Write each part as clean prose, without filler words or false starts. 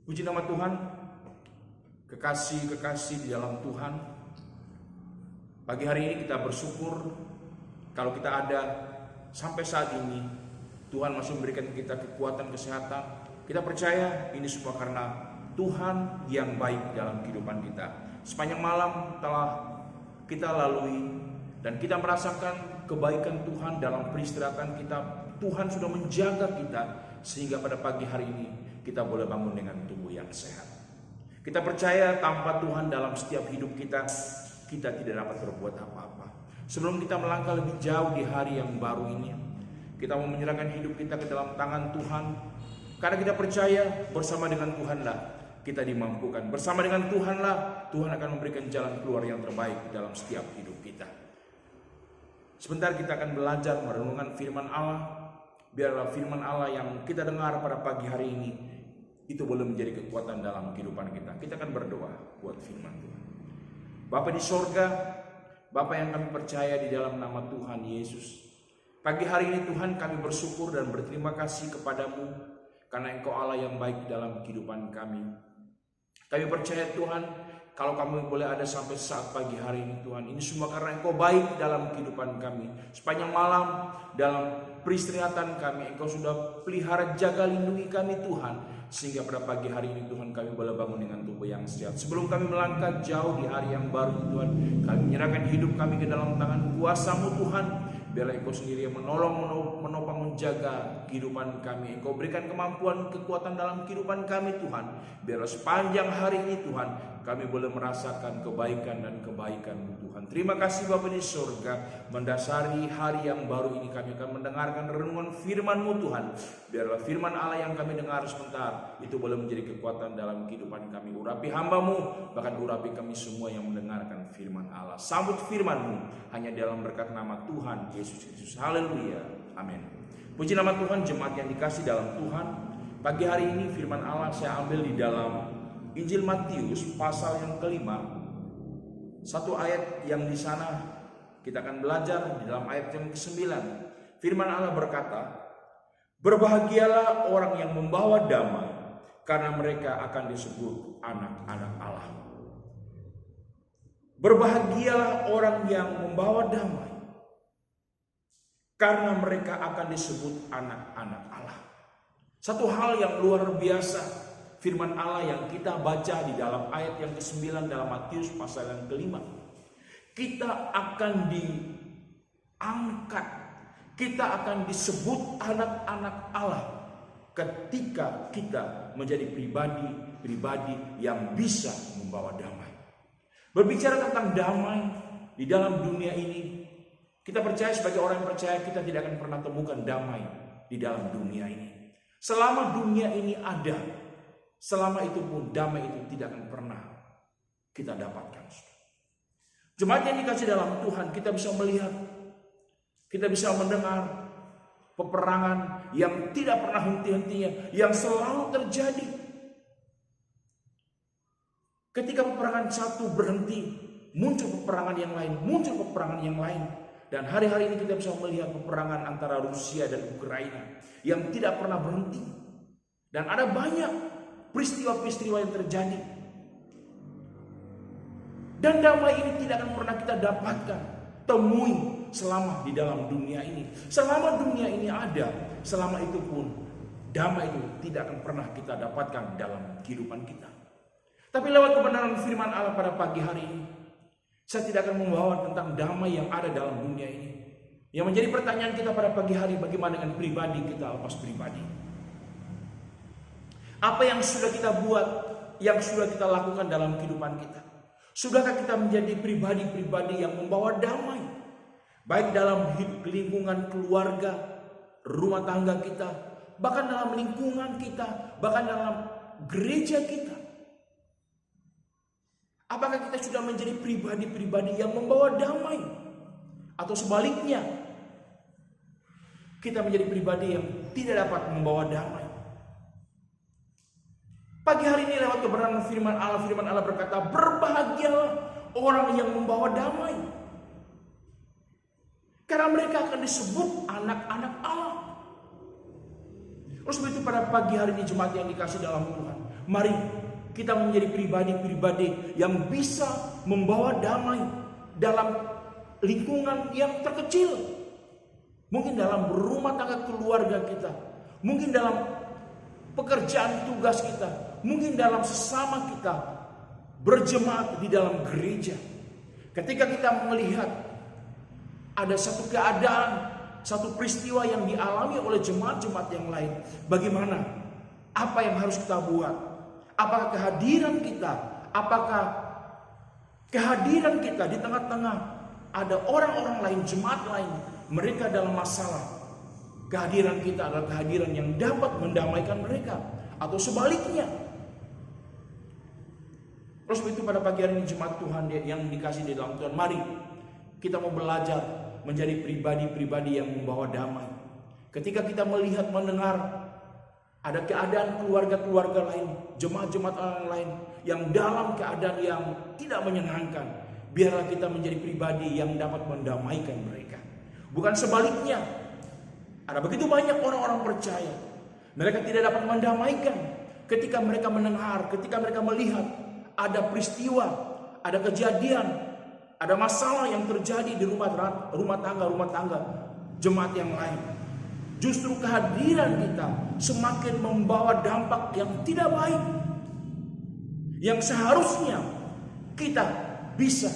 Puji nama Tuhan, kekasih-kekasih di dalam Tuhan. Pagi hari ini kita bersyukur kalau kita ada sampai saat ini. Tuhan masih memberikan kita kekuatan, kesehatan. Kita percaya ini semua karena Tuhan yang baik dalam kehidupan kita. Sepanjang malam telah kita lalui dan kita merasakan kebaikan Tuhan dalam peristirahatan kita. Tuhan sudah menjaga kita sehingga pada pagi hari ini kita boleh bangun dengan tubuh yang sehat. Kita percaya tanpa Tuhan dalam setiap hidup kita, kita tidak dapat berbuat apa-apa. Sebelum kita melangkah lebih jauh di hari yang baru ini, kita mau menyerahkan hidup kita ke dalam tangan Tuhan. Karena kita percaya bersama dengan Tuhanlah kita dimampukan. Bersama dengan Tuhanlah Tuhan akan memberikan jalan keluar yang terbaik dalam setiap hidup kita. Sebentar kita akan belajar merenungkan firman Allah. Biarlah firman Allah yang kita dengar pada pagi hari ini itu boleh menjadi kekuatan dalam kehidupan kita. Kita akan berdoa buat firman Tuhan. Bapa di sorga, Bapa yang kami percaya di dalam nama Tuhan Yesus. Pagi hari ini Tuhan kami bersyukur dan berterima kasih kepadamu karena Engkau Allah yang baik dalam kehidupan kami. Kami percaya Tuhan, kalau kami boleh ada sampai saat pagi hari ini Tuhan, ini semua karena Engkau baik dalam kehidupan kami. Sepanjang malam dalam peristirahatan kami, Engkau sudah pelihara, jaga, lindungi kami Tuhan. Sehingga pada pagi hari ini Tuhan kami boleh bangun dengan tubuh yang sehat. Sebelum kami melangkah jauh di hari yang baru Tuhan, kami menyerahkan hidup kami ke dalam tangan kuasa-Mu Tuhan. Biarlah Engkau sendiri yang menolong, menopang, menjaga kehidupan kami. Engkau berikan kemampuan, kekuatan dalam kehidupan kami Tuhan. Biarlah sepanjang hari ini Tuhan, kami boleh merasakan kebaikan dan kebaikan Tuhan. Terima kasih Bapa di surga. Mendasari hari yang baru ini kami akan mendengarkan renungan firman-Mu Tuhan. Biarlah firman Allah yang kami dengar sebentar itu boleh menjadi kekuatan dalam kehidupan kami. Urapi hamba-Mu, bahkan urapi kami semua yang mendengarkan firman Allah. Sambut firman-Mu hanya dalam berkat nama Tuhan Yesus Kristus. Haleluya. Amin. Puji nama Tuhan, jemaat yang dikasih dalam Tuhan. Pagi hari ini firman Allah saya ambil di dalam Injil Matius pasal yang kelima. Satu ayat yang di sana kita akan belajar di dalam ayat yang ke-9. Firman Allah berkata, "Berbahagialah orang yang membawa damai, karena mereka akan disebut anak-anak Allah." Berbahagialah orang yang membawa damai, karena mereka akan disebut anak-anak Allah. Satu hal yang luar biasa firman Allah yang kita baca di dalam ayat yang ke-9 dalam Matius pasal yang kelima. Kita akan diangkat, kita akan disebut anak-anak Allah ketika kita menjadi pribadi yang bisa membawa damai. Berbicara tentang damai di dalam dunia ini, kita percaya sebagai orang yang percaya kita tidak akan pernah temukan damai di dalam dunia ini. Selama dunia ini ada, selama itu pun damai itu tidak akan pernah kita dapatkan. Jemaat yang dikasih dalam Tuhan, kita bisa melihat, kita bisa mendengar peperangan yang tidak pernah henti-hentinya, yang selalu terjadi. Ketika peperangan satu berhenti, muncul peperangan yang lain, muncul peperangan yang lain. Dan hari-hari ini kita bisa melihat peperangan antara Rusia dan Ukraina yang tidak pernah berhenti. Dan ada banyak peristiwa-peristiwa yang terjadi. Dan damai ini tidak akan pernah kita dapatkan, temui selama di dalam dunia ini. Selama dunia ini ada, selama itu pun damai itu tidak akan pernah kita dapatkan dalam kehidupan kita. Tapi lewat kebenaran firman Allah pada pagi hari ini, saya tidak akan membawa tentang damai yang ada dalam dunia ini. Yang menjadi pertanyaan kita pada pagi hari, bagaimana dengan pribadi kita lepas pribadi? Apa yang sudah kita buat, yang sudah kita lakukan dalam kehidupan kita? Sudahkah kita menjadi pribadi-pribadi yang membawa damai? Baik dalam lingkungan keluarga, rumah tangga kita, bahkan dalam lingkungan kita, bahkan dalam gereja kita. Apakah kita sudah menjadi pribadi-pribadi yang membawa damai? Atau sebaliknya, kita menjadi pribadi yang tidak dapat membawa damai? Pagi hari ini lewat kebenaran firman Allah berkata, "Berbahagialah orang yang membawa damai, karena mereka akan disebut anak-anak Allah." Oleh sebab itu pada pagi hari ini jemaat yang dikasih dalam Tuhan, mari kita menjadi pribadi-pribadi yang bisa membawa damai dalam lingkungan yang terkecil. Mungkin dalam rumah tangga keluarga kita, mungkin dalam pekerjaan tugas kita, mungkin dalam sesama kita berjemaat di dalam gereja. Ketika kita melihat ada satu keadaan, satu peristiwa yang dialami oleh jemaat-jemaat yang lain, bagaimana? Apa yang harus kita buat? Apakah kehadiran kita, apakah kehadiran kita di tengah-tengah ada orang-orang lain, jemaat lain, mereka dalam masalah, kehadiran kita adalah kehadiran yang dapat mendamaikan mereka, atau sebaliknya. Terus itu pada pagi hari ini jemaat Tuhan yang dikasih di dalam Tuhan, mari kita mau belajar menjadi pribadi-pribadi yang membawa damai. Ketika kita melihat, mendengar ada keadaan keluarga-keluarga lain, jemaat-jemaat orang lain yang dalam keadaan yang tidak menyenangkan, biarlah kita menjadi pribadi yang dapat mendamaikan mereka. Bukan sebaliknya. Ada begitu banyak orang-orang percaya, mereka tidak dapat mendamaikan ketika mereka mendengar, ketika mereka melihat ada peristiwa, ada kejadian, ada masalah yang terjadi di rumah tangga jemaat yang lain. Justru kehadiran kita semakin membawa dampak yang tidak baik, yang seharusnya kita bisa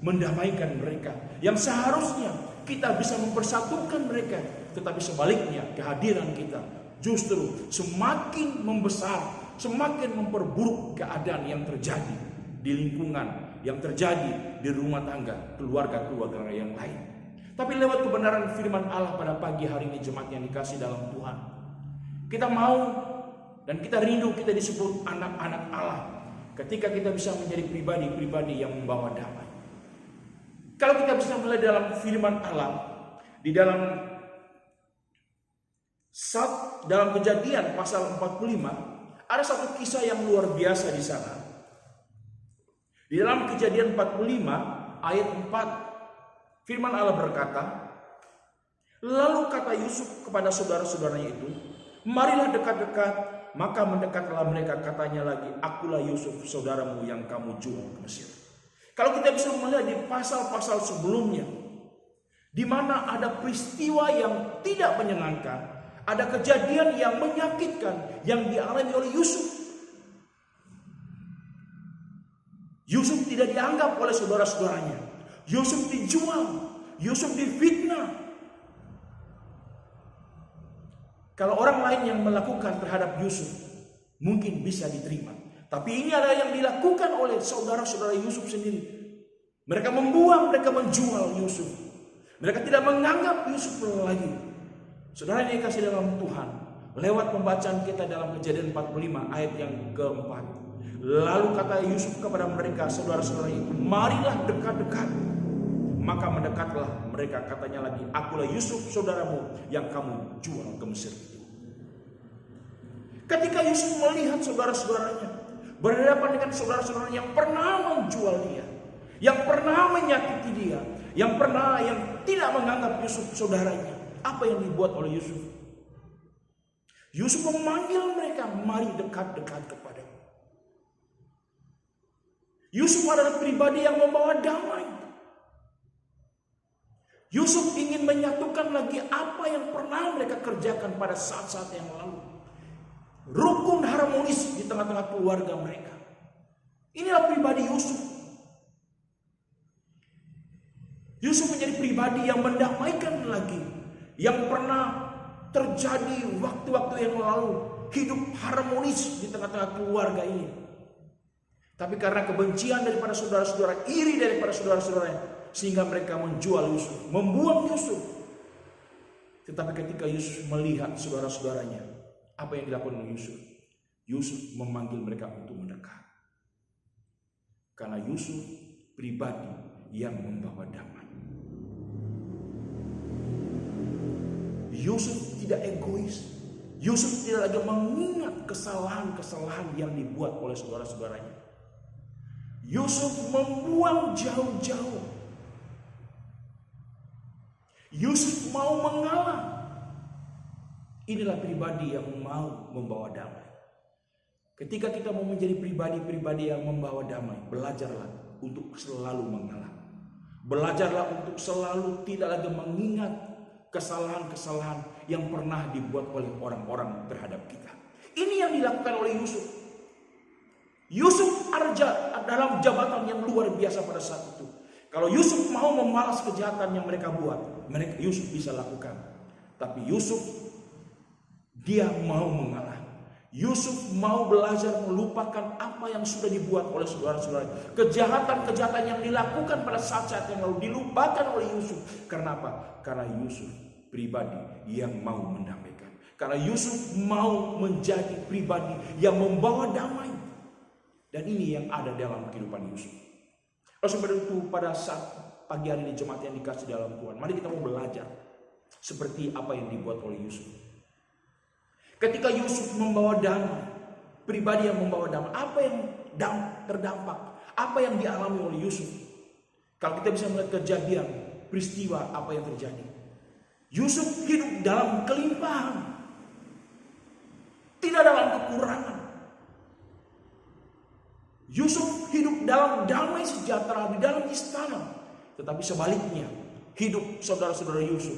mendamaikan mereka, yang seharusnya kita bisa mempersatukan mereka. Tetapi sebaliknya, kehadiran kita justru semakin membesar, semakin memperburuk keadaan yang terjadi di lingkungan, yang terjadi di rumah tangga keluarga-keluarga yang lain. Tapi lewat kebenaran firman Allah pada pagi hari ini jemaat yang dikasih dalam Tuhan, kita mau dan kita rindu kita disebut anak-anak Allah ketika kita bisa menjadi pribadi-pribadi yang membawa damai. Kalau kita bisa melihat dalam firman Allah di dalam Kejadian pasal 45, ada satu kisah yang luar biasa di sana. Di dalam Kejadian 45 ayat 4, firman Allah berkata, lalu kata Yusuf kepada saudara-saudaranya itu, marilah dekat-dekat, maka mendekatlah mereka, katanya lagi, akulah Yusuf saudaramu yang kamu jual ke Mesir. Kalau kita bisa melihat di pasal-pasal sebelumnya, di mana ada peristiwa yang tidak menyenangkan, ada kejadian yang menyakitkan yang dialami oleh Yusuf. Yusuf tidak dianggap oleh saudara-saudaranya. Yusuf dijual, Yusuf difitnah. Kalau orang lain yang melakukan terhadap Yusuf mungkin bisa diterima, tapi ini adalah yang dilakukan oleh saudara-saudara Yusuf sendiri. Mereka membuang, mereka menjual Yusuf. Mereka tidak menganggap Yusuf lagi. Saudara yang dikasih dalam Tuhan, lewat pembacaan kita dalam Kejadian 45 ayat yang keempat, lalu kata Yusuf kepada mereka, saudara-saudara itu, marilah dekat-dekat. Maka mendekatlah mereka, katanya lagi, akulah Yusuf saudaramu yang kamu jual ke Mesir. Ketika Yusuf melihat saudara-saudaranya berhadapan dengan saudara-saudaranya yang pernah menjual dia, yang pernah menyakiti dia, yang tidak menganggap Yusuf saudaranya, apa yang dibuat oleh Yusuf? Yusuf memanggil mereka, mari dekat-dekat kepadamu. Yusuf adalah pribadi yang membawa damai. Yusuf ingin menyatukan lagi apa yang pernah mereka kerjakan pada saat-saat yang lalu. Rukun harmonis di tengah-tengah keluarga mereka. Inilah pribadi Yusuf. Yusuf menjadi pribadi yang mendamaikan lagi yang pernah terjadi waktu-waktu yang lalu, hidup harmonis di tengah-tengah keluarga ini. Tapi karena kebencian daripada saudara-saudara, iri daripada saudara-saudaranya, sehingga mereka menjual Yusuf, membuang Yusuf. Tetapi ketika Yusuf melihat saudara-saudaranya, apa yang dilakukan oleh Yusuf? Yusuf memanggil mereka untuk mendekat. Karena Yusuf pribadi yang membawa damai. Yusuf tidak egois. Yusuf tidak lagi mengingat kesalahan-kesalahan yang dibuat oleh saudara-saudaranya. Yusuf membuang jauh-jauh. Yusuf mau mengalah. Inilah pribadi yang mau membawa damai. Ketika kita mau menjadi pribadi-pribadi yang membawa damai, belajarlah untuk selalu mengalah. Belajarlah untuk selalu tidak lagi mengingat kesalahan-kesalahan yang pernah dibuat oleh orang-orang terhadap kita. Ini yang dilakukan oleh Yusuf. Yusuf ada dalam jabatan yang luar biasa pada saat itu. Kalau Yusuf mau membalas kejahatan yang mereka buat, Yusuf bisa lakukan. Tapi Yusuf, dia mau mengalah. Yusuf mau belajar melupakan apa yang sudah dibuat oleh saudara-saudara. Kejahatan-kejahatan yang dilakukan pada saat-saat yang lalu dilupakan oleh Yusuf. Karena apa? Karena Yusuf pribadi yang mau mendamaikan. Karena Yusuf mau menjadi pribadi yang membawa damai. Dan ini yang ada dalam kehidupan Yusuf. Oleh sebab itu pada saat pagi hari ini jemaat yang dikasih dalam Tuhan, mari kita mau belajar seperti apa yang dibuat oleh Yusuf. Ketika Yusuf membawa damai, pribadi yang membawa damai, apa yang terdampak, apa yang dialami oleh Yusuf? Kalau kita bisa melihat kejadian, peristiwa apa yang terjadi. Yusuf hidup dalam kelimpahan, tidak dalam kekurangan. Yusuf hidup dalam damai sejahtera di dalam istana. Tetapi sebaliknya, hidup saudara-saudara Yusuf,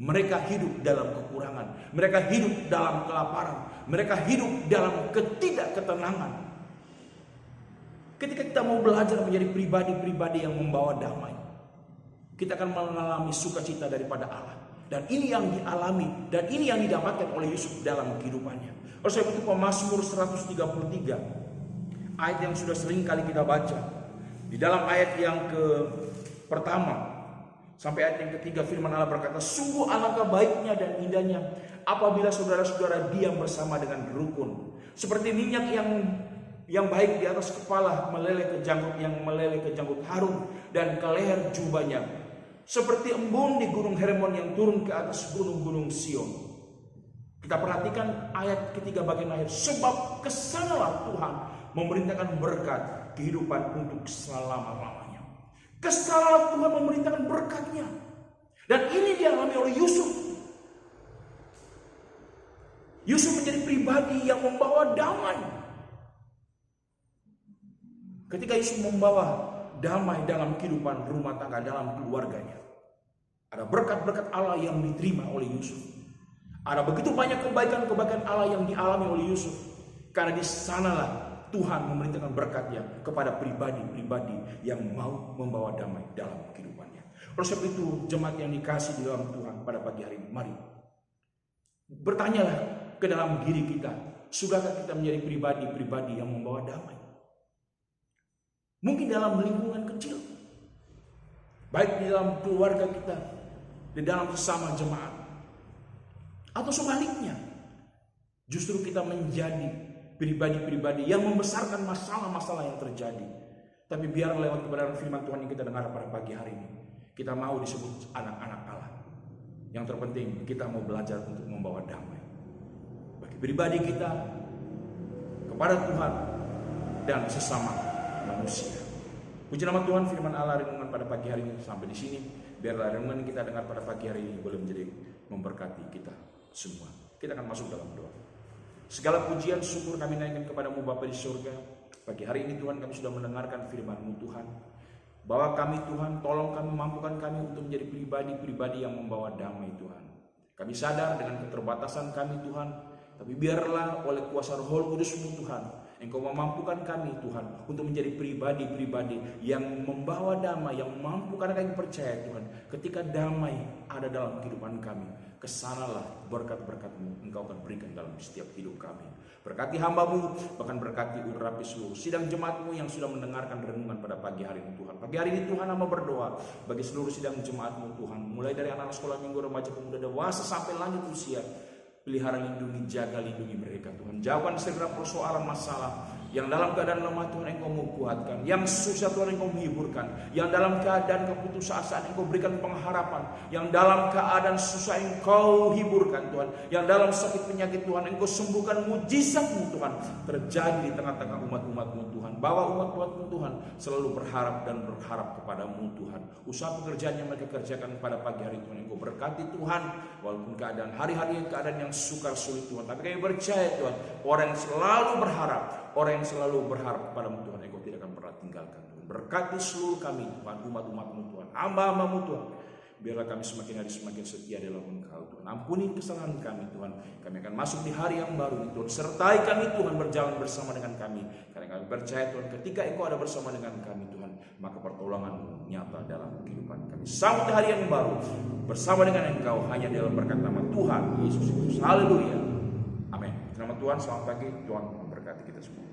mereka hidup dalam kekurangan. Mereka hidup dalam kelaparan. Mereka hidup dalam ketidakketenangan. Ketika kita mau belajar menjadi pribadi-pribadi yang membawa damai, kita akan mengalami sukacita daripada Allah. Dan ini yang dialami, dan ini yang didapatkan oleh Yusuf dalam kehidupannya. Oleh sebab itu Mazmur 133, ayat yang sudah sering kali kita baca. Di dalam ayat yang pertama sampai ayat yang ketiga, firman Allah berkata, sungguh alangkah baiknya dan indahnya apabila saudara-saudara diam bersama dengan rukun. Seperti minyak yang baik di atas kepala meleleh ke janggut Harun dan ke leher jubahnya. Seperti embun di gunung Hermon yang turun ke atas gunung-gunung Sion. Kita perhatikan ayat ketiga bagian akhir. Sebab kesanalah Tuhan memerintahkan berkat kehidupan untuk selama-lamanya. Kesalahan Tuhan memerintahkan berkatnya. Dan ini dialami oleh Yusuf. Yusuf menjadi pribadi yang membawa damai. Ketika Yusuf membawa damai dalam kehidupan rumah tangga, dalam keluarganya, ada berkat-berkat Allah yang diterima oleh Yusuf. Ada begitu banyak kebaikan-kebaikan Allah yang dialami oleh Yusuf. Karena di sanalah Tuhan memerintahkan berkatnya kepada pribadi-pribadi yang mau membawa damai dalam kehidupannya. Oleh sebab itu, jemaat yang dikasih di dalam Tuhan pada pagi hari ini, mari bertanyalah ke dalam diri kita, sudahkah kita menjadi pribadi-pribadi yang membawa damai? Mungkin dalam lingkungan kecil, baik di dalam keluarga kita, di dalam sesama jemaat, atau sebaliknya, justru kita menjadi pribadi-pribadi yang membesarkan masalah-masalah yang terjadi. Tapi biar lewat kebenaran firman Tuhan yang kita dengar pada pagi hari ini, kita mau disebut anak-anak Allah. Yang terpenting kita mau belajar untuk membawa damai bagi pribadi kita, kepada Tuhan, dan sesama manusia. Puji nama Tuhan, firman Allah renungan pada pagi hari ini sampai di sini. Biarlah renungan kita dengar pada pagi hari ini boleh menjadi memberkati kita semua. Kita akan masuk dalam doa. Segala pujian syukur kami naikkan kepadamu Bapa di surga. Pagi hari ini Tuhan, kami sudah mendengarkan firman-Mu Tuhan. Bahwa kami Tuhan, tolong kami, mampukan kami untuk menjadi pribadi-pribadi yang membawa damai Tuhan. Kami sadar dengan keterbatasan kami Tuhan. Tapi biarlah oleh kuasa Roh Kudus-Mu Tuhan, Engkau memampukan kami Tuhan untuk menjadi pribadi-pribadi yang membawa damai, yang mampu, karena kami percaya Tuhan, ketika damai ada dalam kehidupan kami, kesanalah berkat-berkat-Mu Engkau akan berikan dalam setiap hidup kami. Berkati hamba-Mu, bahkan berkati urapi seluruh sidang jemaat-Mu yang sudah mendengarkan renungan pada pagi hari ini Tuhan. Pagi hari ini Tuhan, hamba berdoa bagi seluruh sidang jemaat-Mu Tuhan, mulai dari anak sekolah minggu, remaja, pemuda, dewasa sampai lanjut usia. Pelihara, lindungi, jaga, lindungi mereka Tuhan. Jawabkan segera persoalan masalah Yang dalam keadaan lemah Tuhan Engkau menguatkan, yang susah Tuhan Engkau menghiburkan, yang dalam keadaan keputusasaan Engkau berikan pengharapan, yang dalam keadaan susah Engkau hiburkan Tuhan, yang dalam sakit penyakit Tuhan Engkau sembuhkan. Mujizat-Mu Tuhan terjadi di tengah-tengah umat-umat-Mu Tuhan, bahwa umat-umat-Mu Tuhan selalu berharap dan berharap kepada-Mu Tuhan. Usaha pekerjaan yang mereka kerjakan pada pagi hari Tuhan Engkau berkati Tuhan, walaupun keadaan hari-hari keadaan yang sukar sulit Tuhan, tapi kami percaya Tuhan, orang yang selalu berharap, orang yang selalu berharap kepada-Mu Tuhan, Engkau tidak akan pernah tinggalkan Tuhan. Berkati seluruh kami Tuhan, umat-umat-Mu Tuhan, hamba-hamba-Mu Tuhan. Biarlah kami semakin hari semakin setia dalam Engkau Tuhan. Ampuni kesalahan kami Tuhan. Kami akan masuk di hari yang baru ini Tuhan. Sertai kami Tuhan, berjalan bersama dengan kami. Karena kami percaya Tuhan, ketika Engkau ada bersama dengan kami Tuhan, maka pertolongan-Mu nyata dalam kehidupan kami. Sambut hari yang baru bersama dengan Engkau, hanya dalam berkat nama Tuhan Yesus Kristus. Haleluya. Amin. Nama Tuhan, selamat pagi. Tuhan memberkati kita semua.